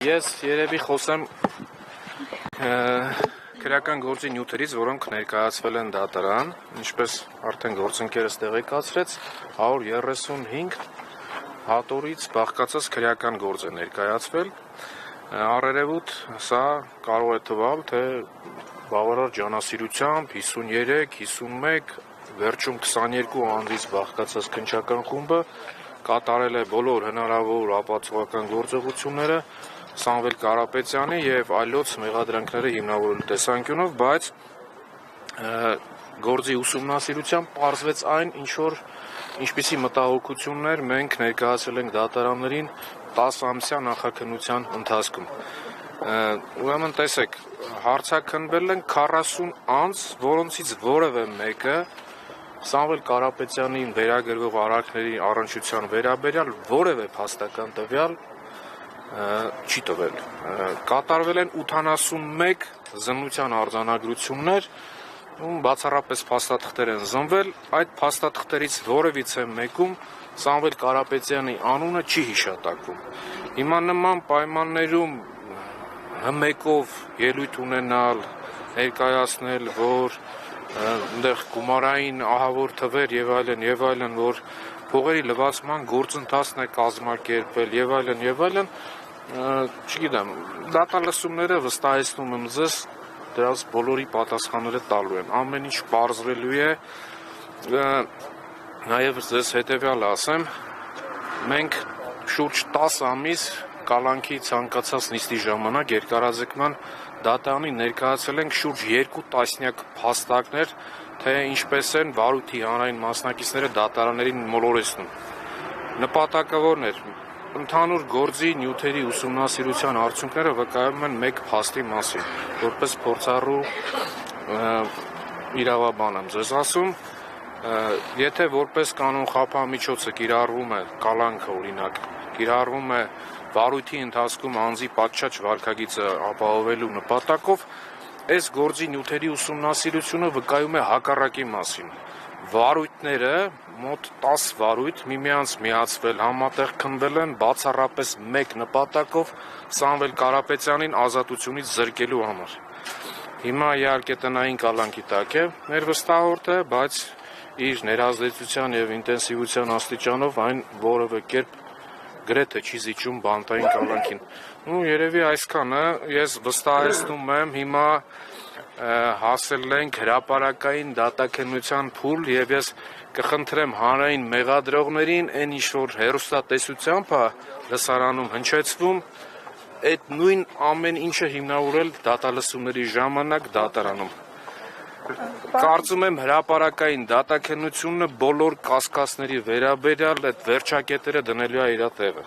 Ես երևի խոսեմ քրեական գործի նյութերից, որոնք ներկայացվել են դատարան, ինչպես արդեն գործընկերս տեղեկացրեց, 135 հատորից բաղկացած քրեական գործ է ներկայացվել։ Առերևույթ սա կարող է թվալ, թե բավարար ջանասիրությամբ 53, 51, վերջում 22 անձից բաղկացած քննչական խումբը կատարել է բոլոր հնարավոր ապացուցողական գործողությունները Սամվել Կարապետյանի և այլոց մեղադրանքները հիմնավորելու տեսանկյունով, բայց գործի ուսումնասիրությամբ պարզվեց այն, ինչպիսի մտահոգություններ մենք ներկայացրել ենք դատարաններին 10 ամսյա նախաքննության ընթացքում։ Ուրեմն տեսեք, հարցաքննվել են 40 անձ, որոնցից որևէ մեկը Սամվել Կարապետյանին վերագրվող արարքների առնչության վերաբերյալ որևէ փաստական տվյալ չի տվել։ Կատարվել են 81 զննության արձանագրություններ, բացառապես փաստաթղթեր են զնվել, այդ փաստաթղթերից որևիցե մեկում Սամվել Կարապետյանի անունը չի հիշատակվում։ Հիմա նման պայմաններում հմեկով ելույթ ունենալ, ներկայացնել, որ այնտեղ գումարային ահավոր թվեր եւ այլն, որ փողերի լվացման գործընթացն է կազմակերպվել եւ այլն, չգիտեմ, դատալսումները վստահեցնում եմ ձեզ, դրանց բոլորի պատասխանները տալու են, ամեն ինչ պարզվելու է, նաեւ ձեզ հետեւյալը ասեմ, մենք շուրջ 10 ամիս կալանքի ցանկացած նիստի ժամանակ երկարաձգման դատարանին ներկայացրել ենք շուրջ 2 տասնյակ փաստակներ, թե ինչպես են վարույթի հանրային մասնակիցները դատարաններին մոլորեցնում։ Նպատակավորն էր ընդհանուր գործի նյութերի ուսումնասիրության արդյունքները վկայում են մեկ փաստի մասին, որպես փորձառու իրավաբան եմ ձեզ ասում, եթե որպես կանոն խափամիջոցը կիրառվում է կալանքը, օրինակ, կիրառվում է վարույթի ընթացքում անձի պատշաճ վարքագիծը ապահովելու նպատակով, այս գործի նյութերի ուսումնասիրությունը վկայում է հակառակի մասին։ Վարույթները, մոտ 10 վարույթ միմյանց միացվել, համատեղ քննվել են բացառապես մեկ նպատակով Սամվել Կարապետյանին ազատությունից զրկելու համար։ Հիմա իհարկե տնային կալանքի տակ է մեր վստահորդը, բայց իր ներազդեցության եւ ինտենսիվության աստիճանով այն որևէ կերպ գրեթե չի զիջում բանտային կալանքին։ Երևի այսքանը, ես վստահեցնում եմ, հիմա հասել ենք հրապարակային դատաքննության փուլ եւ ես կխնդրեմ հանրային մեղադրողներին, այն ինչ որ հեռուստատեսությամբ է լսարանում հնչեցվում, այդ նույն ամեն ինչը հիմնավորել դատալսումների ժամանակ դատարանում։ Կարծում եմ հրապարակային դատաքննությունը բոլոր կասկածների վերաբերյալ այդ վերջակետերը դնելու է իր տեղը։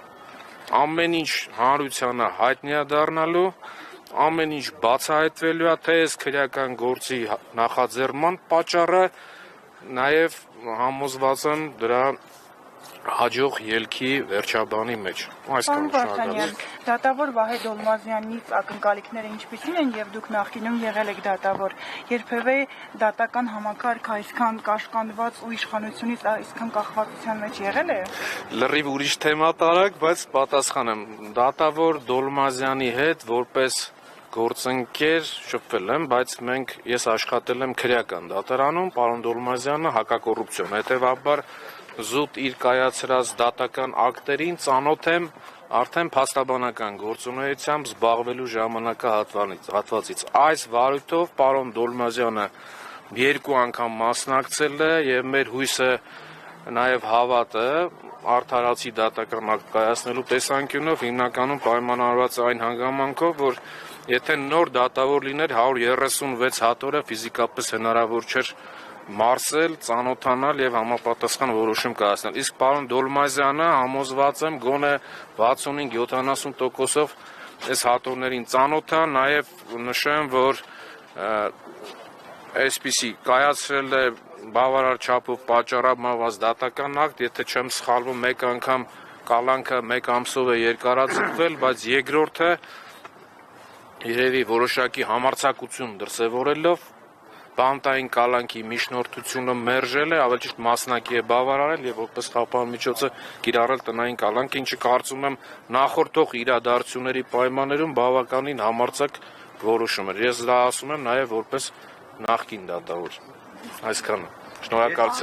Ամեն ինչ հանրությանը հայտնի է դառնալու, ամեն ինչ բացահայտվելու է, թե այս քրեական գործի նախաձեռնման պատճառը, նաև համոզված եմ դրա հաջող ելքի վերջաբանի մեջ։ Պարոն Վարդանյան, դատավոր Վահե Դոլմազյանից ակնկալիքները ինչպիսին են եւ դուք նախկինում եղել եք դատավոր, երբևէ դատական համակարգ այսքան կաշկանդված ու իշխանությունից այսքան կախվածության մեջ եղել է։ Լրիվ ուրիշ թեմա տարակ, բայց պատասխանեմ, դատավոր Դոլմազյանի հետ որպես գործընկեր շփվել եմ, բայց ես աշխատել եմ քրեական դատարանում, պարոն Դոլմազյանը հակակոռուպցիոն, հետևաբար զուտ իր կայացրած դատական ակտերին ծանոթ եմ արդեն փաստաբանական գործունեությամբ զբաղվելու ժամանակահատվածից։ Այս վարույթով պարոն Դոլմազյանը 2 անգամ մասնակցել է եւ մեր հույսը նաեւ հավատը արդարացի դատական ակտ կայացնելու տեսանկյունով հիմնականում պայմանավորված է այն հանգամանքով, որ եթե նոր դատավոր լիներ 136 հատորը ֆիզիկապես հնարավոր չէր մարսել, ծանոթանալ եւ համապատասխան որոշում կայացնել։ Իսկ պարոն Դոլմազյանը համոզված եմ գոնե 65-70%-ով այս հատորներին ծանոթ է, նաեւ նշեմ, որ այսպիսի կայացրել է բավարար չափով պատճառաբանված դատական ակտ, եթե չեմ սխալվում, մեկ անգամ կալանքը 1 ամսով է երկարաձգվել, բայց երկրորդը երևի որոշակի համարձակություն դրսևորելով բանտային կալանքի միջնորդությունը մերժել է, ավելի ճիշտ մասնակի է բավարարել եւ որպես խափան միջոցը կիրառել տնային կալանք, ինչը կարծում եմ նախորդող իրադարձությունների պայմաններում բավականին համարձակ որոշում էր։ Ես դա ասում եմ նաեւ որպես նախկին դատավոր։ Այսքանը։ Շնորհակալություն։